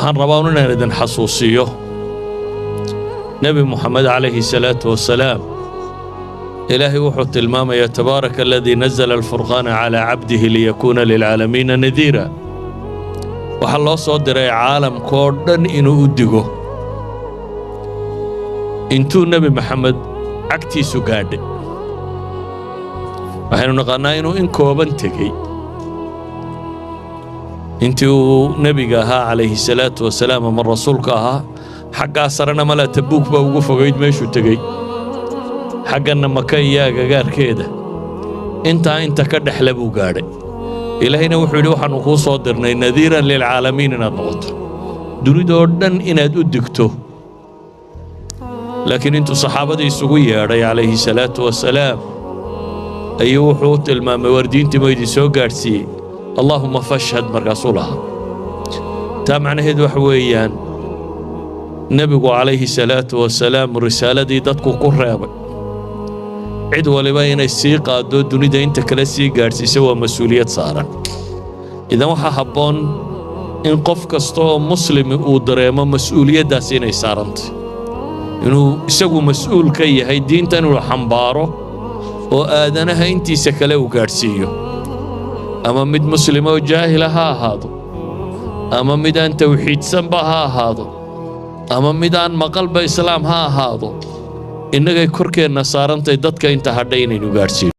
waxaan rabaa inaan idin xasuusiyo nabi muxamed calayhi salaatu wasalaam ilaahay wuxuu tilmaamayaa tabaaraka alladii nazala alfurqaana calaa cabdihi liyakuuna lilcaalamiina nadiira waxaa loo soo diray caalamkoo dhan inuu u digo intuu nebi maxamed cagtiisu gaadhay waxaynu naqaannaa inuu in kooban tegey intii uu nebiga ahaa calayhi salaatu wasalaam ama rasuulka ahaa xaggaa sarena mala tabuuk baa ugu fogayd meeshuu tegey xagganna maka iyo agagaarkeeda inta ka dhexle buu gaadhay ilaahayna wuxuu yidhi waxaannu kuu soo dirnay nadiiran lilcaalamiin inaad noqoto dunidoo dhan inaad u digto laakiin intuu saxaabadii isugu yeedhay calayhi salaatu wasalaam ayuu wuxuu u tilmaamay war diintii ma idin soo gaadhsiiyey allaahumma fashhad markaasuu lahaa taa macnaheed waxa weeyaan nebigu calayhi salaatu wasalaam risaaladii dadku ku reebay cid waliba inay sii qaado dunida inta kale sii gaadhsiisa waa mas-uuliyad saaran idan waxaa habboon in qof kasta oo muslimi uu dareemo mas-uuliyaddaas inay saarantay inuu isagu mas-uul ka yahay diinta inuu xambaaro oo aadanaha intiisa kale uu gaadhsiiyo ama mid muslima oo jaahila ha ahaado ama mid aan tawxiidsanba ha ahaado ama mid aan maqalba islaam ha ahaado innagay korkeenna saarantay dadka inta hadhay inaynu gaadhsiino